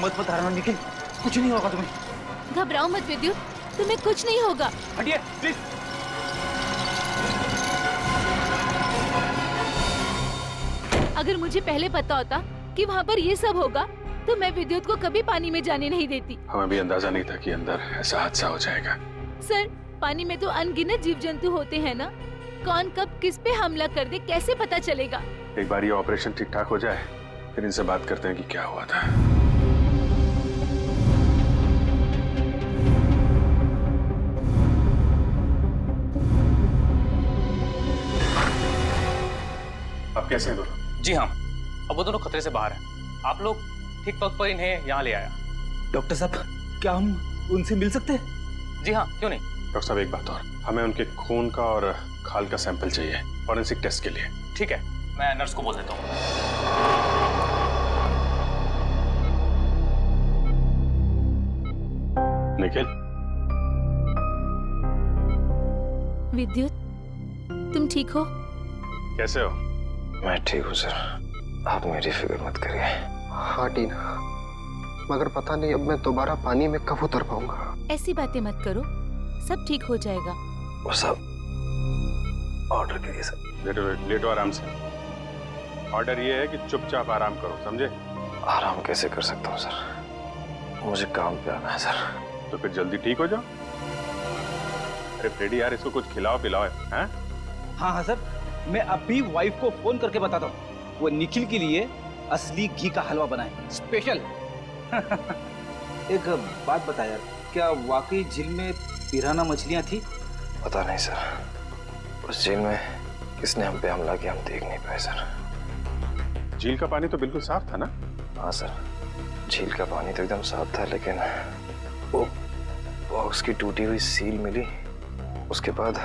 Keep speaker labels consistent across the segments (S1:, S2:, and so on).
S1: मत हारना निखिल, कुछ नहीं होगा तुम्हें।
S2: घबराओ मत विद्युत, तुम्हें कुछ नहीं होगा।
S1: हटिए प्लीज।
S2: अगर मुझे पहले पता होता कि वहाँ पर ये सब होगा तो मैं विद्युत को कभी पानी में जाने नहीं देती।
S3: हमें भी अंदाजा नहीं था कि अंदर ऐसा हादसा हो जाएगा।
S2: सर, पानी में तो अनगिनत जीव जंतु होते हैं ना, कौन कब किस पे हमला कर दे कैसे पता चलेगा।
S3: एक बार ये ऑपरेशन ठीक ठाक हो जाए फिर इनसे बात करते हैं कि क्या हुआ था। अब कैसे हैं दोनों?
S4: जी हाँ, अब वो दोनों खतरे से बाहर हैं। आप लोग ठीक वक्त पर इन्हें यहाँ ले आया।
S1: डॉक्टर साहब, क्या हम उनसे मिल सकते हैं?
S4: जी हाँ, क्यों नहीं।
S3: डॉक्टर साहब एक बात और, हमें उनके खून का और खाल का सैंपल चाहिए फॉरेंसिक टेस्ट के लिए।
S4: ठीक है, मैं नर्स को बोल देता हूँ।
S3: निखिल,
S2: विद्युत, तुम ठीक हो?
S3: कैसे हो?
S5: मैं ठीक हूँ सर, आप मेरी फिक्र मत करिए। हाँ टीना, मगर पता नहीं अब मैं दोबारा पानी में कब उतर पाऊंगा।
S2: ऐसी बातें मत करो, सब ठीक हो जाएगा।
S5: वो सब ऑर्डर करिए सर।
S3: लेटो आराम से। ऑर्डर ये है कि चुपचाप आराम करो, समझे?
S5: आराम कैसे कर सकता हूँ सर, मुझे काम पे आना है सर।
S3: तो फिर जल्दी ठीक हो जाओ। अरे फ्रेडी यार, इसको कुछ खिलाओ पिलाओ, हैं?
S1: हाँ सर, मैं अभी वाइफ को फोन करके बताता हूँ, वो निखिल के लिए असली घी का हलवा बनाए स्पेशल। एक बात बता यार, क्या वाकई झील में पिराना मछलियाँ थी?
S5: पता नहीं सर, उस झील में किसने हम पे हमला किया हम देख नहीं पाए सर।
S3: झील का पानी तो बिल्कुल साफ था ना?
S5: हाँ सर, झील का पानी तो एकदम साफ था, लेकिन वो बॉक्स की टूटी हुई सील मिली। उसके बाद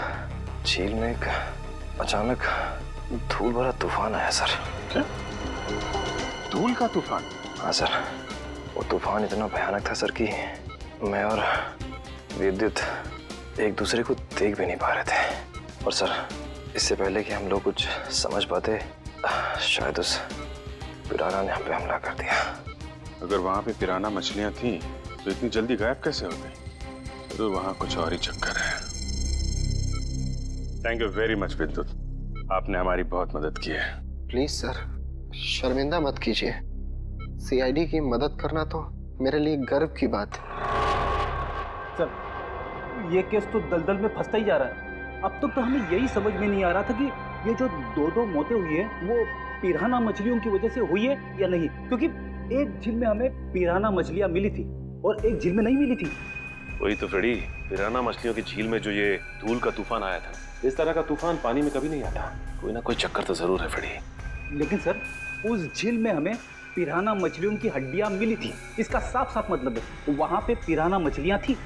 S5: झील में एक अचानक धूल भरा तूफान आया सर।
S3: क्या? धूल का तूफान?
S5: हाँ सर, वो तूफान इतना भयानक था सर कि मैं और विद्युत एक दूसरे को देख भी नहीं पा रहे थे। और सर, इससे पहले कि हम लोग कुछ समझ पाते, शायद उस पिराना ने हम पे हमला कर दिया।
S3: अगर वहां पे पिराना मछलियां थी तो इतनी जल्दी गायब कैसे हो गई? तो वहां कुछ और ही चक्कर है। थैंक यू वेरी मच विद्युत, आपने हमारी बहुत मदद की है।
S5: प्लीज सर, शर्मिंदा मत कीजिए। सीआईडी की मदद करना तो मेरे लिए गर्व की बात है।
S1: सर, ये केस तो दलदल में फंसता ही जा रहा है। अब तक तो हमें यही समझ में नहीं आ रहा था कि ये जो दो मौतें हुई है वो पिराना मछलियों की वजह से हुई है या नहीं, क्योंकि एक झील में हमें पिराना मछलियां मिली थी और एक झील में नहीं मिली थी।
S6: वही तो फ्रेडी, पिराना मछलियों की झील में जो ये धूल का तूफान आया था, इस तरह का तूफान पानी में कभी नहीं आता। कोई ना कोई चक्कर तो जरूर है फ्रेडी।
S1: लेकिन सर, उस झील में हमें पिराना मछलियों की हड्डियां मिली थी, इसका साफ साफ मतलब है वहां पे पिराना मछलियां थी।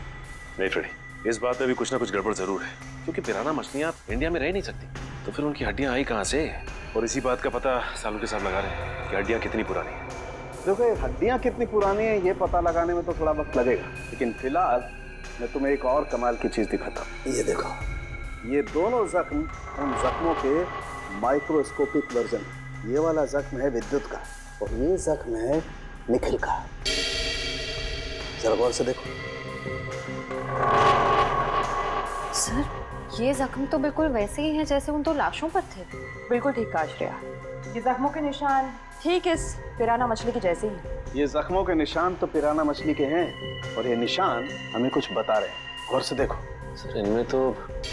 S6: नहीं फ्रेडी, इस बात में भी कुछ ना कुछ गड़बड़ जरूर है, क्योंकि पिराना मछलियां इंडिया में रह नहीं सकती, तो फिर उनकी हड्डियां आई कहाँ से? और इसी बात का पता सालों के साथ लगा रहे हैं कि हड्डियां कितनी पुरानी है।
S7: देखो, हड्डियां कितनी पुरानी है ये पता लगाने में तो थोड़ा वक्त लगेगा, लेकिन फिलहाल मैं तुम्हें एक और कमाल की चीज दिखाता हूँ। ये देखो, ये दोनों जख्म उन जख्मों के माइक्रोस्कोपिक वर्जन। ये वाला जख्म है विद्युत का और ये जख्म है निखिल का। जरा गौर से देखो।
S8: सर, ये जख्म तो बिल्कुल वैसे ही हैं जैसे उन दो लाशों पर थे।
S9: बिल्कुल ठीक कहा श्रेया, ये जख्मों के निशान ठीक इस पिराना मछली के जैसे ही।
S7: ये जख्मों के निशान तो पिराना मछली के हैं और ये निशान हमें कुछ बता रहे हैं। गौर से देखो।
S6: सर, इनमें तो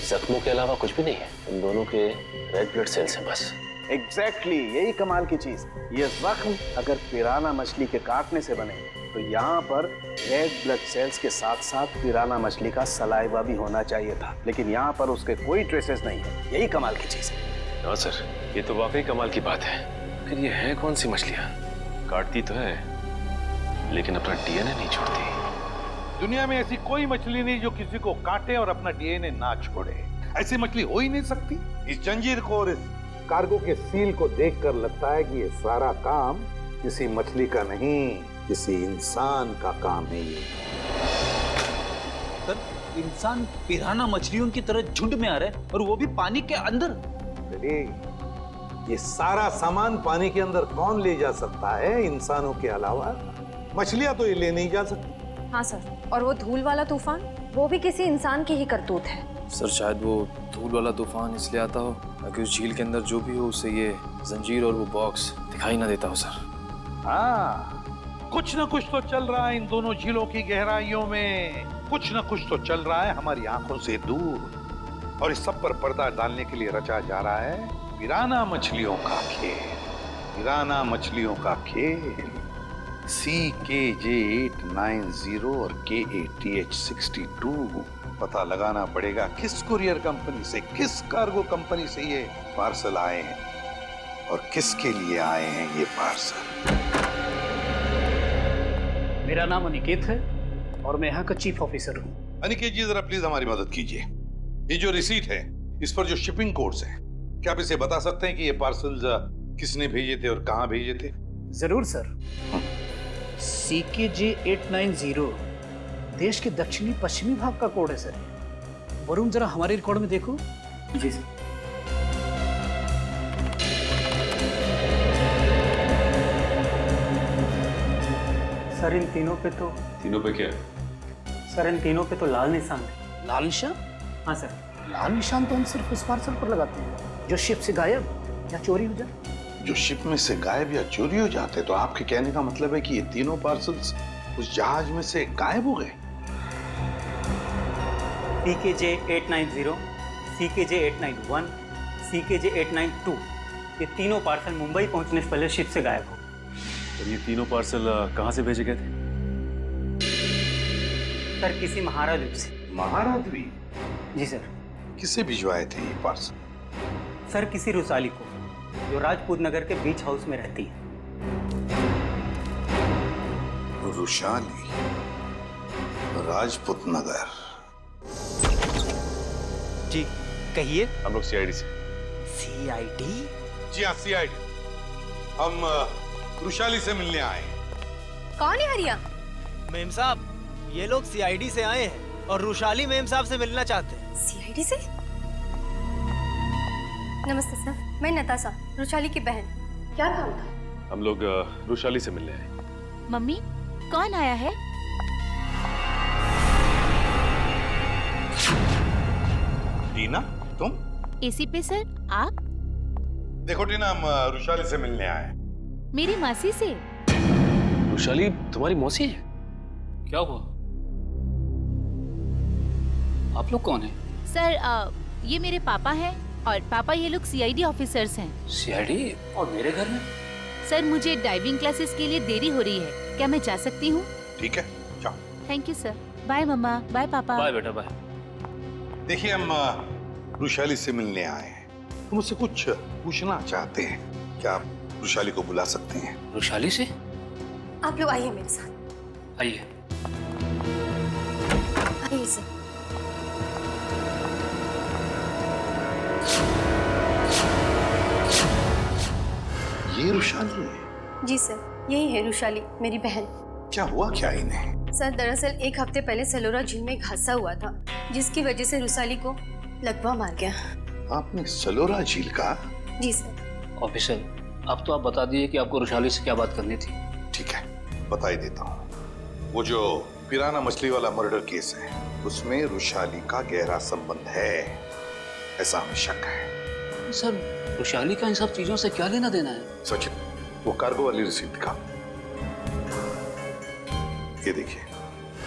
S6: जख्मों के अलावा कुछ भी नहीं है, इन दोनों के रेड ब्लड सेल्स हैं बस।
S7: एग्जैक्टली, यही कमाल की चीज। ये जख्म अगर पिराना मछली के काटने से बने तो यहाँ पर रेड ब्लड सेल्स के साथ साथ पिराना मछली का सलाइवा भी होना चाहिए था, लेकिन यहाँ पर उसके कोई ट्रेसेस नहीं है। यही कमाल की चीज है।
S6: हाँ सर, ये तो वाकई कमाल की बात है। फिर ये है कौन सी मछलियाँ? काटती तो है लेकिन अपना डीएनए नहीं छोड़ती।
S10: दुनिया में ऐसी कोई मछली नहीं जो किसी को काटे और अपना डीएनए ना छोड़े। ऐसी मछली हो ही नहीं सकती। इस जंजीर को और इस कार्गो के सील को देखकर लगता है कि ये सारा काम किसी मछली का नहीं, किसी इंसान का काम है। ये
S1: सर, इंसान पिराना मछलियों की तरह झुंड में आ रहा है और वो भी पानी के अंदर।
S10: अरे, ये सारा सामान पानी के अंदर कौन ले जा सकता है इंसानों के अलावा? मछलियां तो ये ले नहीं जा सकती।
S9: हाँ सर, और वो धूल वाला तूफान, वो भी किसी इंसान की ही करतूत है।
S5: सर शायद वो धूल वाला तूफान इसलिए आता हो ताकि उस झील के अंदर जो भी हो उसे ये जंजीर और वो बॉक्स दिखाई ना देता हो सर।
S10: हाँ, कुछ न कुछ तो चल रहा है इन दोनों झीलों की गहराइयों में, कुछ न कुछ तो चल रहा है हमारी आंखों से दूर, और इस सब पर पर्दा डालने के लिए रचा जा रहा है पिराना मछलियों का खेल। पिराना मछलियों का खेल। CKJ890 और KATH62 पता लगाना पड़ेगा किस कुरियर कंपनी से, किस कार्गो कंपनी से ये पार्सल आए हैं और किसके लिए आए हैं ये पार्सल।
S1: मेरा नाम अनिकेत है और मैं यहाँ का चीफ ऑफिसर हूँ।
S10: अनिकेत जी, जरा प्लीज हमारी मदद कीजिए। ये जो रिसीट है, इस पर जो शिपिंग कोड्स हैं, क्या आप इसे बता सकते हैं कि ये पार्सल किसने भेजे थे और कहाँ भेजे थे?
S1: जरूर सर। CKJ890 देश के दक्षिणी पश्चिमी भाग का कोड है सर। वरुण, जरा हमारे रिकॉर्ड में देखो। जी सर। सर इन तीनों पे तो
S3: क्या?
S1: सर इन तीनों पे तो लाल निशान है। लाल निशान? हाँ सर, लाल निशान तो हम सिर्फ उस पार्सल पर लगाते हैं जो शिप से गायब या चोरी हो जाए।
S10: जो शिप में से गायब या चोरी हो जाते, तो आपके कहने का मतलब है कि ये तीनों पार्सल्स उस जहाज में से गायब हो गए?
S1: CKJ890, CKJ891, CKJ892 ये तीनों पार्सल मुंबई पहुंचने से पहले शिप से गायब हो।
S3: और ये तीनों पार्सल कहाँ से भेजे गए थे?
S1: सर किसी महारा द्वीप से।
S10: महारा द्वीप?
S1: जी सर।
S10: किसे भिजवाए थे ये पार्सल?
S1: सर किसी रुसाली को, जो राजपूत नगर के बीच हाउस में रहती है।
S10: रुशाली, राजपूत नगर।
S1: जी कहिए।
S3: हम लोग CID से।
S1: CID?
S10: जी हाँ, CID। हम रुशाली से मिलने आए हैं।
S9: कौन है हरिया?
S11: मेम साहब, ये लोग CID से आए हैं और रुशाली मेम साहब से मिलना चाहते हैं।
S8: CID से? नमस्ते सर, मैं नताशा, रुशाली की बहन। क्या काम था?
S3: हम लोग रुशाली से मिलने आए।
S2: मम्मी, कौन आया है?
S10: टीना, तुम?
S2: AC पे सर, आप?
S10: देखो टीना, हम रुशाली से मिलने आए हैं।
S2: मेरी मासी से।
S6: रुशाली तुम्हारी मौसी है?
S4: क्या हुआ? आप लोग कौन हैं?
S2: सर ये मेरे पापा हैं और पापा ये लोग CID ऑफिसर्स हैं।
S6: CID?
S4: और मेरे घर में?
S2: सर मुझे डाइविंग क्लासेस के लिए देरी हो रही है, क्या मैं जा सकती हूँ?
S10: ठीक है, जाओ।
S2: Thank you sir. Bye mamma, bye papa.
S4: Bye बेटा, बाय।
S10: देखिए, हम रुशाली से मिलने आए हैं, तो मुझसे कुछ पूछना चाहते हैं। क्या आप रुशाली को बुला सकते हैं?
S6: रुशाली से?
S8: आप लोग आइए मेरे साथ।
S6: आइए।
S8: आइए सर।
S10: ये रुशाली है?
S8: जी सर, यही है रुशाली, मेरी बहन।
S10: क्या हुआ क्या इन्हें?
S8: सर दरअसल एक हफ्ते पहले सलोरा झील में एक हादसा हुआ था, जिसकी वजह से रुशाली को लकवा मार गया।
S10: आपने सलोरा झील का?
S8: जी सर।
S4: ऑफिसर, अब तो आप बता दिए कि आपको रुशाली से क्या बात करनी थी।
S10: ठीक है, बता ही देता हूँ। वो जो पिराना मछली वाला मर्डर केस है, उसमें रुशाली का गहरा संबंध है, ऐसा हमें शक है।
S4: सर, रुशाली का इन सब चीजों से क्या लेना देना है?
S10: सचिन, वो कार्गो वाली रिसीट दिखा। ये देखिए।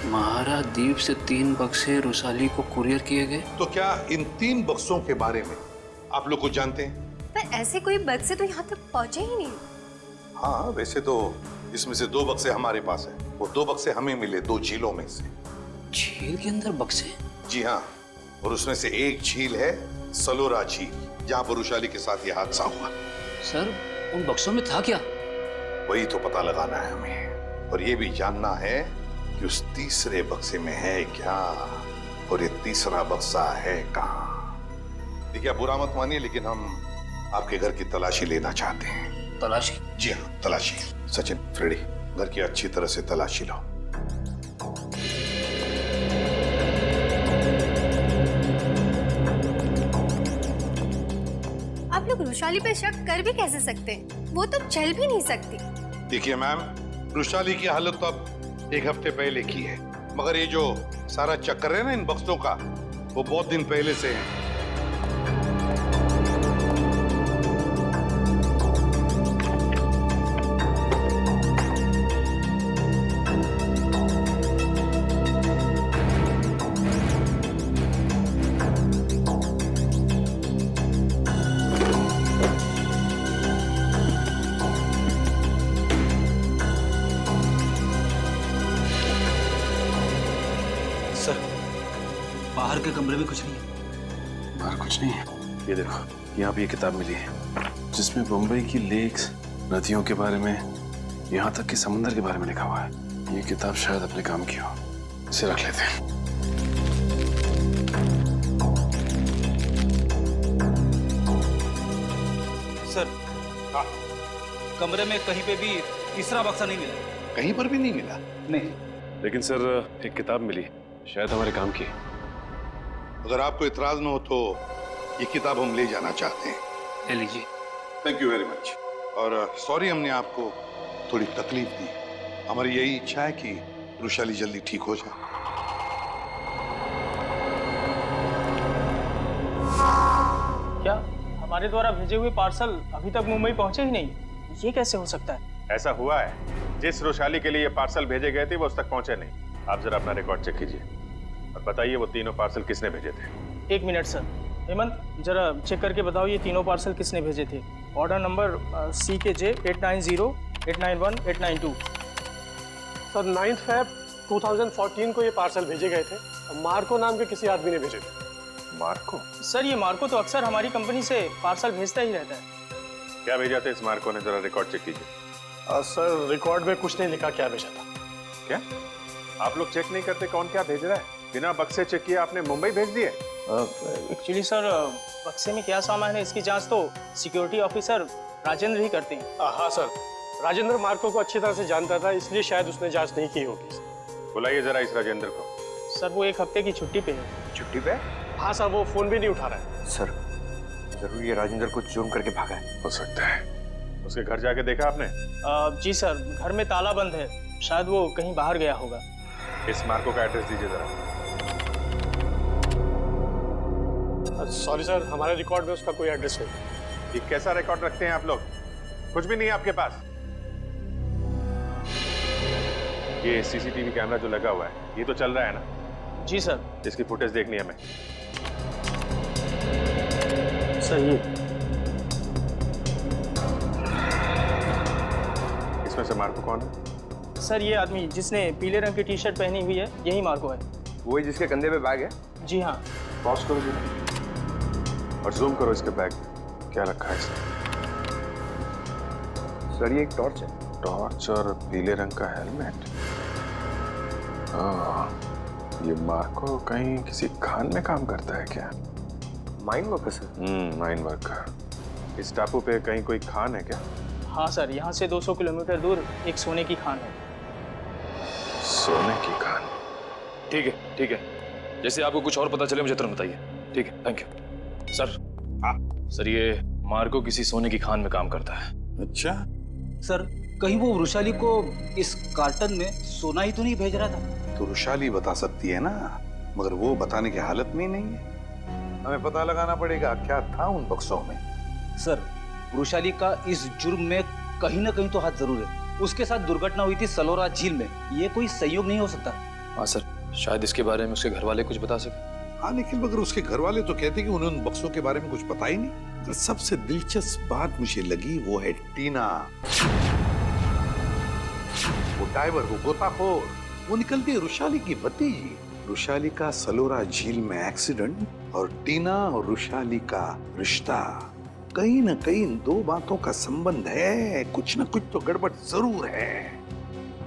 S4: महारा द्वीप से 3 बक्से रुशाली को कुरियर किए गए।
S10: तो क्या इन 3 बक्सों के बारे में आप लोग कुछ जानते हैं?
S8: पर ऐसे कोई बक्से तो यहाँ तक पहुँचे ही नहीं।
S10: हाँ, वैसे तो इसमें से 2 बक्से हमारे पास है। वो 2 बक्से हमें मिले 2 झीलों में से।
S4: झील के अंदर बक्से?
S10: जी हाँ, और उसमें से एक झील है सलोरा झील, जहाँ पर रुशाली के साथ ये हादसा हुआ।
S4: सर, उन बक्सों में था क्या?
S10: वही तो पता लगाना है हमें, और ये भी जानना है कि उस तीसरे बक्से में है क्या, और ये तीसरा बक्सा है कहाँ। देखिए, आप बुरा मत मानिए, लेकिन हम आपके घर की तलाशी लेना चाहते हैं।
S4: तलाशी?
S10: जी हाँ, तलाशी। सचिन, फ्रेडी, घर की अच्छी तरह से तलाशी लो।
S8: आप लोग रुशाली पे शक कर भी कैसे सकते हैं? वो तो चल भी नहीं सकती।
S10: देखिए मैम, रुशाली की हालत तो अब 1 हफ्ते पहले की है, मगर ये जो सारा चक्कर है ना इन बक्सों का, वो बहुत दिन पहले से है।
S1: बाहर के कमरे में कुछ नहीं है।
S6: बाहर कुछ नहीं है। ये देखो, यहाँ पे ये किताब मिली है जिसमें मुंबई की लेक्स, नदियों के बारे में, यहाँ तक कि समुद्र के बारे में लिखा हुआ है। ये किताब शायद अपने काम की हो, इसे रख लेते हैं।
S1: सर, कमरे में कहीं पे भी तीसरा बक्सा नहीं मिला।
S10: कहीं पर भी नहीं मिला?
S1: नहीं।
S6: लेकिन सर, एक किताब मिली, शायद हमारे काम की।
S10: अगर आपको इतराज न हो तो ये किताब हम ले जाना चाहते हैं।
S1: ले लीजिए।
S10: Thank you very much. और सॉरी हमने आपको थोड़ी तकलीफ दी। हमारी यही इच्छा है कि रुशाली जल्दी ठीक हो जाए।
S4: क्या हमारे द्वारा भेजे हुए पार्सल अभी तक मुंबई पहुंचे ही नहीं? ये कैसे हो सकता है?
S3: ऐसा हुआ है, जिस रुशाली के लिए ये पार्सल भेजे गए थे वो उस तक पहुंचे नहीं। आप जरा अपना रिकॉर्ड चेक कीजिए और बताइए वो तीनों पार्सल किसने भेजे थे।
S4: 1 मिनट सर। हेमंत, जरा चेक करके बताओ ये तीनों पार्सल किसने भेजे थे। Order number CKJ 890, 891, 892।
S12: Sir 9 Feb 2014 को ये पार्सल भेजे गए थे और मार्को नाम के किसी आदमी ने भेजे थे।
S3: मार्को?
S4: सर, ये मार्को तो अक्सर हमारी कंपनी से पार्सल भेजता ही रहता है।
S3: क्या भेजा था इस मार्को ने, जरा रिकॉर्ड चेक कीजिए।
S12: सर, रिकॉर्ड में कुछ नहीं लिखा क्या भेजा था।
S3: क्या आप लोग चेक नहीं करते कौन क्या भेज रहा है? बिना बक्से चेक किए आपने मुंबई भेज दिए?
S4: एक्चुअली सर, बक्से में क्या सामान है इसकी जांच तो सिक्योरिटी ऑफिसर राजेंद्र ही करते हैं।
S12: हाँ सर, राजेंद्र मार्को को अच्छी तरह से जानता था, इसलिए शायद उसने जांच नहीं की होगी।
S3: बुलाइए जरा इस राजेंद्र को।
S4: सर, वो 1 हफ्ते की छुट्टी पे है।
S6: छुट्टी पे?
S12: हाँ सर, वो फोन भी नहीं उठा रहा है।
S5: सर, जरूर ये राजेंद्र को चूम करके भागा है।
S3: हो सकता है। उसके घर जाके देखा आपने?
S4: जी सर, घर में ताला बंद है, शायद वो कहीं बाहर गया होगा।
S3: इस मार्को का एड्रेस दीजिए जरा।
S12: सॉरी सर, हमारे रिकॉर्ड में उसका कोई एड्रेस नहीं।
S3: ये कैसा रिकॉर्ड रखते हैं आप लोग? कुछ भी नहीं है आपके पास? ये CCTV कैमरा जो लगा हुआ है, ये तो चल रहा है ना?
S4: जी सर।
S3: इसकी फुटेज देखनी है हमें।
S4: सही।
S3: इसमें से मार्को कौन है?
S4: सर, ये आदमी जिसने पीले रंग की टी-शर्ट पहनी हुई है, यही मार्को है।
S5: वही जिसके कंधे पे बैग है?
S4: जी हाँ।
S3: पॉज करो जी और जूम करो इसके बैग, क्या रखा है इसमें?
S5: सर, ये एक टॉर्च है।
S3: टॉर्च और पीले रंग का हेलमेट। ये मार्को कहीं किसी खान में काम करता है क्या?
S5: Mine worker sir?
S3: Mine worker. इस टापू पे कहीं कोई खान है क्या?
S4: हाँ सर, यहाँ से 200 किलोमीटर दूर एक सोने की खान है।
S3: सोने की खान?
S13: ठीक है, ठीक है। जैसे आपको कुछ और पता चले मुझे तुरंत बताइए। ठीक है, थैंक यू। सर, सर, ये मार्को किसी सोने की खान में काम करता है।
S10: अच्छा
S1: सर, कहीं वो रुशाली को इस कार्टन में सोना ही तो नहीं भेज रहा था?
S10: तो रुशाली बता सकती है ना, मगर वो बताने की हालत में ही नहीं है। हमें पता लगाना पड़ेगा क्या था उन बक्सों में।
S1: सर, रुशाली का इस जुर्म में कहीं ना कहीं तो हाथ जरूर है। उसके साथ दुर्घटना हुई थी सलोरा झील में, ये कोई संयोग नहीं हो सकता।
S13: हाँ सर, शायद इसके बारे में उसके घर वाले कुछ बता सके।
S10: हाँ, लेकिन मगर उसके घर वाले तो कहते कि उन्हें उन बक्सों के बारे में कुछ पता ही नहीं। तो सबसे दिलचस्प बात मुझे लगी वो है टीना, वो डाइवर, वो गोताखोर। वो निकलती है रुशाली की भतीजी। रुशाली का सलोरा झील में एक्सीडेंट और टीना और रुशाली का रिश्ता, कहीं ना कहीं इन दो बातों का संबंध है। कुछ ना कुछ तो गड़बड़ जरूर है।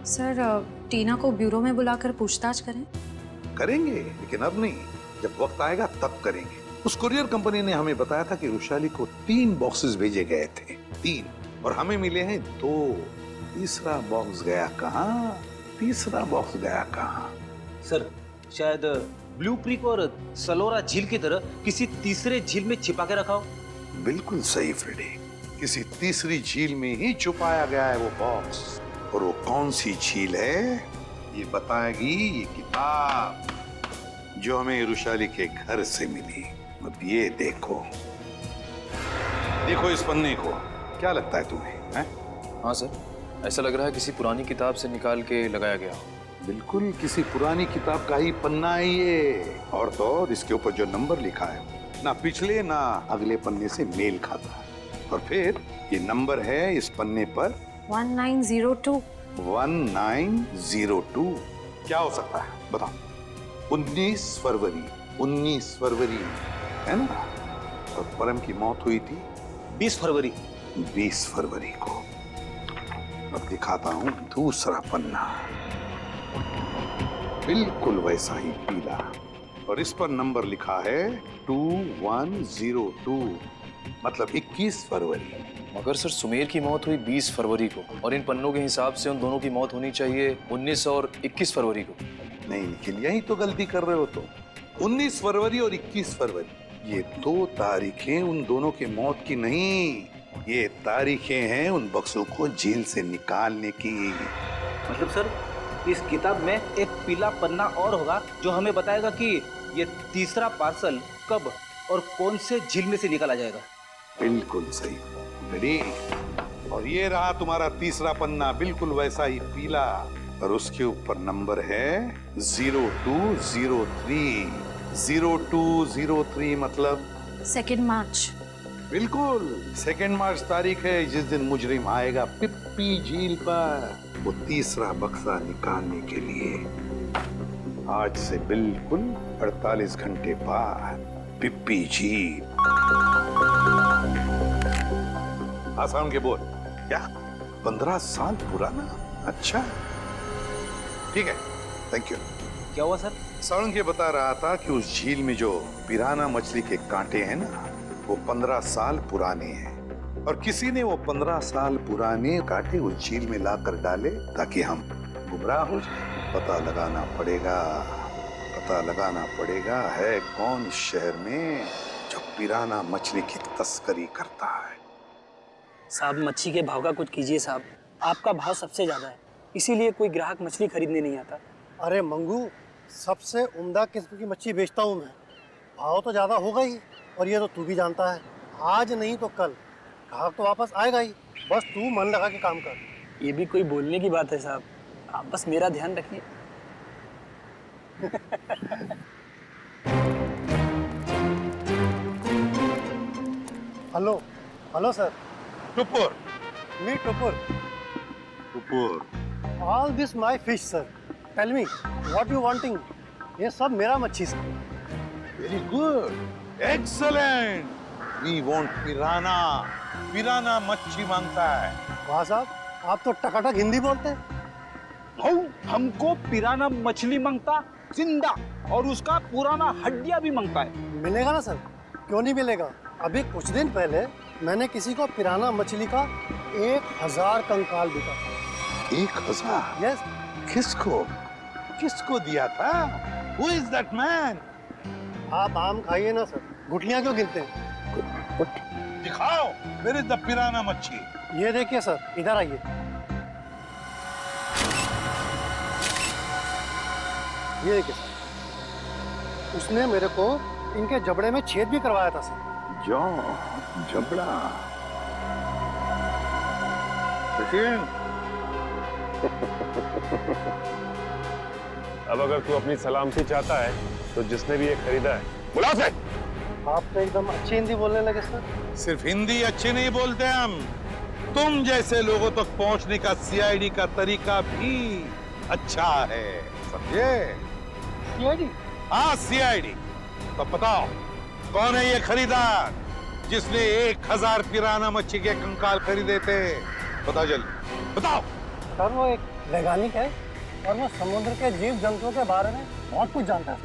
S8: सर, टीना को ब्यूरो में बुलाकर पूछताछ करें?
S10: करेंगे, लेकिन अब नहीं, जब वक्त आएगा तब करेंगे। उस कुरियर कंपनी ने हमें बताया था कि रुशाली को 3 बॉक्सेस भेजे गए थे, 3, और हमें मिले हैं 2। तीसरा बॉक्स गया कहाँ? तीसरा बॉक्स गया कहाँ?
S1: सर, शायद ब्लू क्रीक और सलोरा झील की तरह किसी तीसरे झील में छिपा के रखा हो।
S10: बिल्कुल सही फ्रेडी, किसी तीसरी झील में ही छुपाया गया है वो बॉक्स। और वो कौन सी झील है ये बताएगी ये किताब जो हमें यरूशाली के घर से मिली। अब ये देखो, देखो इस पन्ने को, क्या लगता है तुम्हें? हैं?
S13: हाँ सर, ऐसा लग रहा है किसी पुरानी किताब से निकाल के लगाया गया हो।
S10: बिल्कुल किसी पुरानी किताब का ही पन्ना है ये। और तो और इसके ऊपर जो नंबर लिखा है ना पिछले ना अगले पन्ने से मेल खाता है। और फिर ये नंबर है इस पन्ने पर
S8: 1902।
S10: 1902 क्या हो सकता है बताओ? 19 फरवरी, 19 फरवरी है ना? और परम की मौत हुई थी
S1: 20 फरवरी।
S10: 20 फरवरी को। अब दिखाता हूं दूसरा पन्ना, बिल्कुल वैसा ही पीला, और इस पर नंबर लिखा है 2102, मतलब 21 फरवरी।
S13: मगर सर सुमेर की मौत हुई 20 फरवरी को और इन पन्नों के हिसाब से उन दोनों की मौत होनी चाहिए 19 और 21 फरवरी को।
S10: नहीं निखिल, यही तो गलती कर रहे हो तो। 19 फरवरी और 21 फरवरी ये दो तारीखें उन दोनों की मौत की नहीं, ये तारीखें हैं उन बक्सों को जेल से निकालने की।
S1: मतलब सर इस किताब में एक पीला पन्ना और होगा जो हमें बताएगा कि ये तीसरा पार्सल कब और कौन से झील में से निकाला जाएगा।
S10: बिल्कुल सही, रेडी। और ये रहा तुम्हारा तीसरा पन्ना, बिल्कुल वैसा ही पीला, और उसके ऊपर नंबर है 0203। 0203 मतलब
S8: 2 मार्च।
S10: बिल्कुल 2 मार्च तारीख है जिस दिन मुजरिम आएगा पिप्पी झील पर वो तीसरा बक्सा निकालने के लिए। आज से बिल्कुल 48 घंटे बाद पिप्पी झील। आसान के बोल क्या 15 साल पुराना? अच्छा ठीक है, थैंक यू।
S1: क्या हुआ सर?
S10: साउंड के बता रहा था कि उस झील में जो पिराना मछली के कांटे हैं ना वो 15 साल पुराने हैं, और किसी ने वो 15 साल पुराने कांटे उस झील में लाकर डाले ताकि हम गुमराह हो जाए। पता लगाना पड़ेगा, पता लगाना पड़ेगा है कौन इस शहर में जो पिराना मछली की तस्करी करता है।
S4: साहब मच्छी के भाव का कुछ कीजिए साहब, आपका भाव सबसे ज्यादा है, इसीलिए कोई ग्राहक मछली खरीदने नहीं आता।
S12: अरे मंगू, सबसे उम्दा किस्म की मच्छी बेचता हूँ मैं, भाव तो ज़्यादा होगा ही, और ये तो तू भी जानता है आज नहीं तो कल ग्राहक तो वापस आएगा ही, बस तू मन लगा के काम कर।
S4: ये भी कोई बोलने की बात है साहब, आप बस मेरा ध्यान रखिए।
S12: Hello hello sir.
S10: Tupur.
S12: Me Tupur.
S10: Tupur.
S12: All this my fish sir, tell me what you wanting. ये सब मेरा मच्छी sir.
S10: Very good, excellent. We want piranha. Piranha मच्छी मांगता है।
S12: वाह साहब, आप तो टकाटक हिंदी बोलते हैं।
S1: हमको पिराना मछली मांगता जिंदा, और उसका पुराना हड्डियां भी मांगता है।
S12: मिलेगा ना सर, क्यों नहीं मिलेगा। अभी कुछ दिन पहले मैंने किसी को पिराना मछली का 1000 कंकाल बिका था।
S10: 1000?
S12: यस।
S10: किसको किसको दिया था? Who is that man?
S12: आप आम खाइए ना सर, गुठलियां क्यों गिरते हैं?
S10: दिखाओ मेरे द पिराना मच्छी।
S12: ये देखिए सर, इधर आइए। ये देखिए सर, उसने मेरे को इनके जबड़े में छेद भी करवाया था सर।
S10: जो जबड़ा।
S14: अब अगर तू अपनी सलामती चाहता है तो जिसने भी ये खरीदा है बुला उसे।
S12: आप तो एकदम अच्छी हिंदी बोलने लगे सर।
S10: सिर्फ हिंदी अच्छी नहीं बोलते हम, तुम जैसे लोगों तक पहुंचने का सीआईडी का तरीका भी अच्छा है, समझे?
S12: सीआईडी?
S10: हाँ सीआईडी। तो बताओ कौन है ये खरीदार जिसने 1000 पिराना मच्छी के कंकाल खरीदे थे? बताओ जल्दी बताओ।
S12: सर वो एक वैज्ञानिक है और वो समुद्र के जीव जंतुओं के बारे में बहुत कुछ जानता है।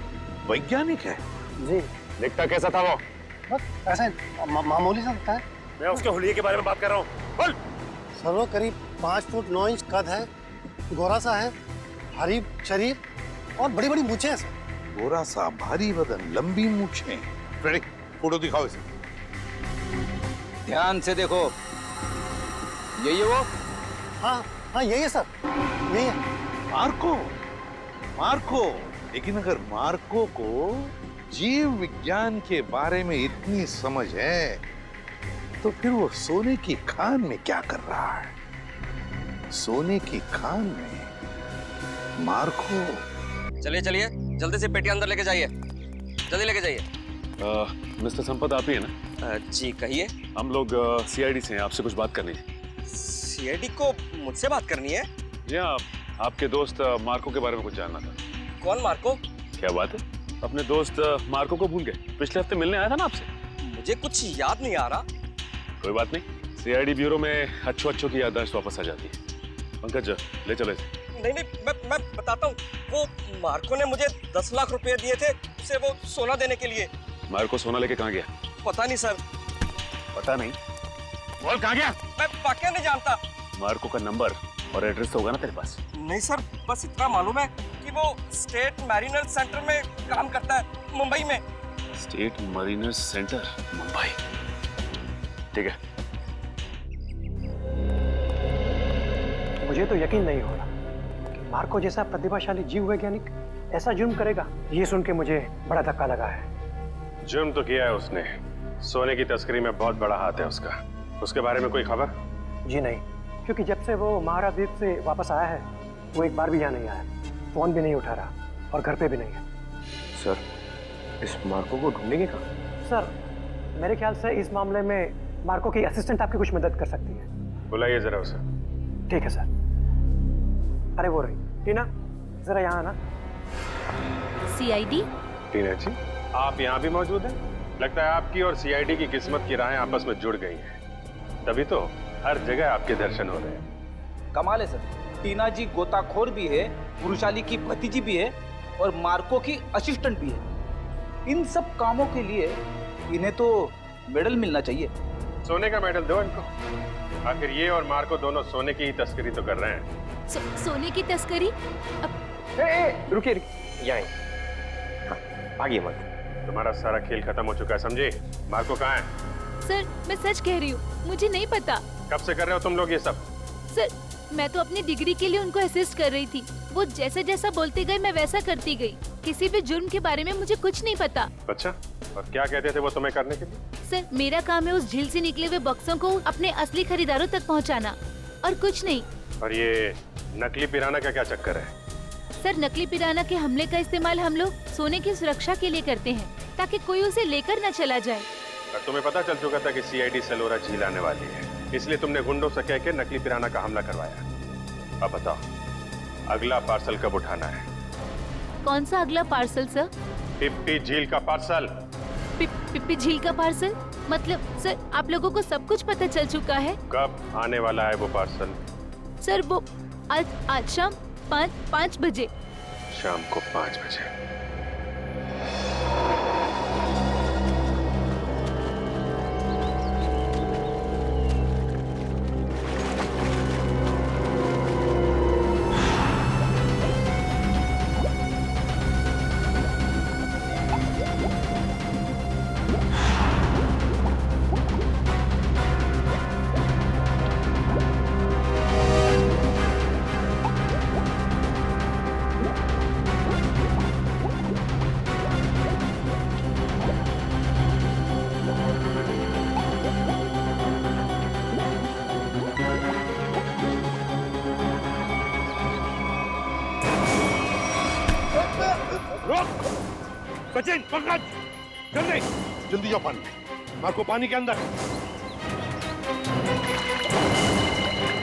S10: वैज्ञानिक है?
S12: जी।
S14: दिखता कैसा था वो?
S12: बस ऐसे मामूली सा दिखता है।
S14: मैं उसके हुलिये के बारे में बात कर रहा हूँ। बोल।
S12: सर वो करीब 5 फुट 9 इंच कद है, गोरा सा है, भारी शरीर और बड़ी बड़ी मूछें हैं सर।
S10: गोरा सा, भारी बदन, लंबी मूछें। रेडी, फोटो दिखाओ इसे।
S1: ध्यान से देखो, यही है वो?
S12: हाँ हाँ यही है सर, यही है।
S10: मार्को, मार्को, लेकिन अगर मार्को को जीव विज्ञान के बारे में इतनी समझ है तो फिर वो सोने की खान में क्या कर रहा है? सोने की खान में मार्को।
S15: चलिए चलिए, जल्दी से पेटी अंदर लेके जाइए, जल्दी लेके जाइए।
S6: मिस्टर संपत आप ही है ना?
S15: जी कहिए।
S6: हम लोग सीआईडी से हैं, आपसे कुछ बात करनी है।
S15: सीआईडी को मुझसे बात करनी है?
S6: जी हाँ, आपके दोस्त मार्को के बारे में कुछ जानना था।
S15: कौन मार्को?
S6: क्या बात है, अपने दोस्त मार्को को भूल गए? पिछले हफ्ते मिलने आया था ना आपसे।
S15: मुझे कुछ याद नहीं आ रहा।
S6: कोई बात नहीं, सीआईडी ब्यूरो में अच्छों की याददाश्त वापस आ जाती है। पंकज ले चलो इसे।
S15: नहीं नहीं, मैं बताता हूँ। वो मार्को ने मुझे 10 लाख रुपए दिए थे उसे वो सोना देने के लिए।
S6: मार्को सोना लेके कहाँ गया?
S15: पता नहीं सर।
S6: पता नहीं? बोल कहाँ गया?
S15: मैं वाकई नहीं जानता।
S6: मार्को का नंबर और एड्रेस तो होगा ना तेरे पास?
S15: नहीं सर, बस इतना मालूम है कि वो स्टेट मैरिनर सेंटर में काम करता है, मुंबई में।
S6: State Mariner centre, Mumbai. ठीक है।
S12: मुझे तो यकीन नहीं हो रहा कि मार्को जैसा प्रतिभाशाली जीव वैज्ञानिक ऐसा जुर्म करेगा। ये सुन के मुझे बड़ा धक्का लगा है।
S3: जुर्म तो किया है उसने, सोने की तस्करी में बहुत बड़ा हाथ है उसका। उसके बारे में कोई खबर?
S12: जी नहीं, क्योंकि जब से वो महाद्वीप से वापस आया है वो एक बार भी यहाँ नहीं आया, फोन भी नहीं उठा रहा और घर पे भी नहीं है।
S5: सर, इस मार्को को ढूंढेंगे कहाँ?
S12: सर, मेरे ख्याल से इस मामले में मार्को की असिस्टेंट आपकी कुछ मदद कर सकती है।
S3: बुलाइए जरा उसे।
S12: ठीक है सर। अरे वो रही टीना, जरा यहाँ आना।
S2: सीआईडी?
S3: टीना जी, आप यहाँ भी मौजूद हैं? लगता है आपकी और सीआईडी की किस्मत की राहें आपस में जुड़ गई हैं। तभी तो हर जगह आपके दर्शन हो रहे हैं।
S1: कमाल है सर, टीना जी गोताखोर भी है, वृषाली की भतीजी भी है और मार्को की असिस्टेंट भी है। इन सब कामों के लिए इन्हें तो मेडल मिलना चाहिए।
S3: सोने का मेडल दो इनको। आखिर ये और मार्को दोनों सोने की ही तस्करी तो कर रहे हैं।
S2: सोने की तस्करी?
S15: रुकिए, यहाँ आगे मत।
S3: तुम्हारा सारा खेल खत्म हो चुका है, समझे? मार्को कहाँ है?
S2: सर, मैं सच कह रही हूँ, मुझे नहीं पता।
S3: कब से कर रहे हो तुम लोग ये सब?
S2: सर, मैं तो अपनी डिग्री के लिए उनको असिस्ट कर रही थी। वो जैसे जैसा बोलते गए मैं वैसा करती गई। किसी भी जुर्म के बारे में मुझे कुछ नहीं पता।
S3: अच्छा, और क्या कहते थे वो तुम्हें करने के लिए?
S2: सर, मेरा काम है उस झील से निकले हुए बक्सों को अपने असली खरीदारों तक पहुंचाना, और कुछ नहीं।
S3: और ये नकली पिराना का क्या चक्कर है?
S2: सर, नकली पिराना के हमले का इस्तेमाल हम लोग सोने की सुरक्षा के लिए करते हैं, ताकि कोई उसे लेकर न चला जाए।
S3: और तुम्हें पता चल चुका था कि सीआईडी सेलोरा झील आने वाली है, इसलिए तुमने गुंडों से कह के नकली पिराना का हमला करवाया। अब बताओ, अगला पार्सल कब उठाना है?
S2: कौन सा अगला पार्सल सर?
S3: पिप्पी झील का पार्सल।
S2: पिप्पी झील का पार्सल? मतलब सर, आप लोगों को सब कुछ पता चल चुका है?
S3: कब आने वाला है वो पार्सल?
S2: सर, वो आज शाम 5 बजे।
S3: शाम को 5 बजे।
S10: सचिन, पंकज, जल्दी जल्दी जाओ पानी में। मार्को पानी के अंदर।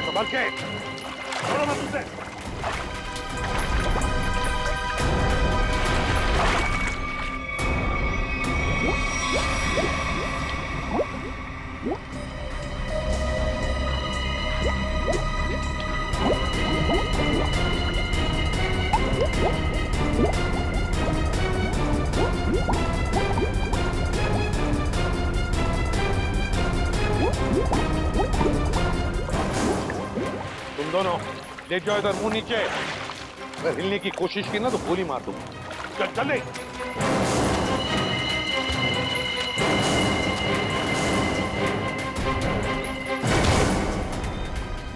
S10: संभल के, छोड़ो मत उसे। तुम दोनों ले जाओ इधर, मुंह नीचे। अगर हिलने की कोशिश की ना तो गोली मार दूंगा। चल चल।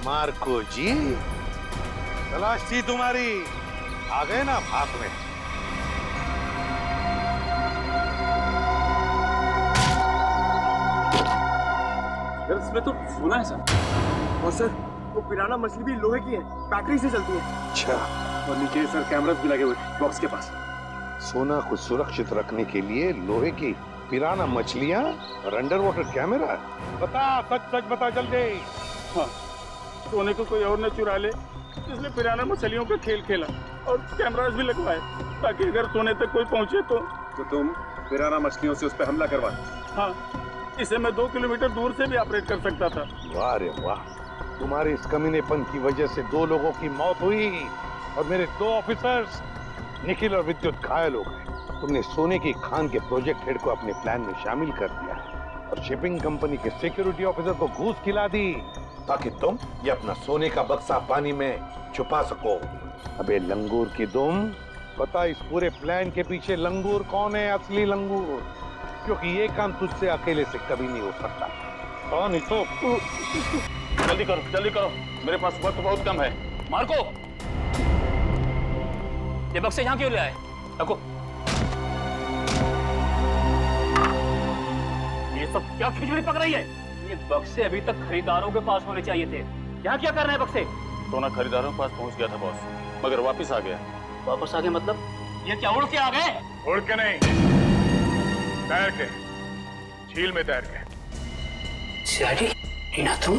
S10: मार्को जी, तलाश थी तुम्हारी, आ गए ना भाग में।
S13: इसमें तो सोना है सर।
S15: और सर वो पिराना मछली भी लोहे की है, बैटरी से चलती है।
S10: अच्छा,
S13: और नीचे सर कैमरास भी लगे हुए बॉक्स के पास।
S10: सोना को सुरक्षित रखने के लिए लोहे की पिराना मछलियां और अंडर वाटर कैमरा। बता, सच सच बता जल्दी।
S16: हाँ, सोने को कोई और न चुरा ले, इसलिए पिराना मछलियों का खेल खेला और कैमरास भी लगवाए ताकि अगर सोने तक कोई पहुंचे तो
S13: तुम पिराना मछलियों से उस पर हमला करवा।
S16: हाँ, इसे मैं 2 किलोमीटर दूर से भी ऑपरेट कर सकता था।
S10: वाह रे वाह, तुम्हारे इस कमीनेपन की वजह से 2 लोगों की मौत हुई और मेरे 2 ऑफिसर्स निखिल और विद्युत घायल हो गए। तुमने सोने की खान के प्रोजेक्ट हेड को अपने प्लान में शामिल कर दिया और शिपिंग कंपनी के सिक्योरिटी ऑफिसर को घूस खिला दी ताकि तुम ये अपना सोने का बक्सा पानी में छुपा सको। अबे लंगूर की दुम, पता इस पूरे प्लान के पीछे लंगूर कौन है? असली लंगूर, क्योंकि ये काम तुझसे अकेले से कभी नहीं हो सकता। कौन ही तो?
S13: जल्दी करो, मेरे पास वक्त बहुत कम है। मार्को, ये बक्से यहाँ क्यों ले आए? रखो। ये सब क्या खिचड़ी पक रही है? ये बक्से अभी तक खरीदारों के पास होने चाहिए थे। यहाँ क्या कर रहे हैं बक्से?
S16: सोना खरीदारों के पास पहुंच गया था बॉस, मगर वापस आ गया।
S13: वापस आ गए मतलब? ये क्या उड़ के आ गए?
S3: उड़ के नहीं, तैर के, झील में तैर के।
S13: टीना, तुम?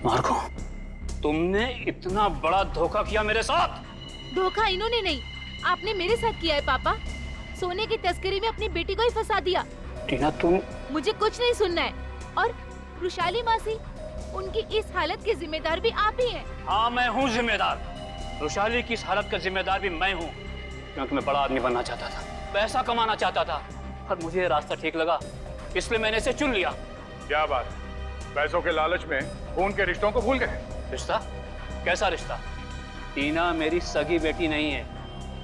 S13: मार्को, तुमने इतना बड़ा धोखा किया मेरे साथ।
S2: धोखा इन्होंने नहीं, आपने मेरे साथ किया है पापा। सोने की तस्करी में अपनी बेटी को ही फंसा दिया।
S13: टीना, तुम? मुझे
S2: कुछ नहीं सुनना है। और रुशाली मासी, उनकी इस हालत के जिम्मेदार भी आप ही हैं।
S13: हाँ, मैं हूँ जिम्मेदार। रुशाली की इस हालत का जिम्मेदार भी मैं हूँ, क्योंकि मैं बड़ा आदमी बनना चाहता था, पैसा कमाना चाहता था, और मुझे ये रास्ता ठीक लगा, इसलिए मैंने इसे चुन लिया।
S3: क्या बात, पैसों के लालच में खून के रिश्तों को भूल गए?
S13: रिश्ता? कैसा रिश्ता? टीना मेरी सगी बेटी नहीं है।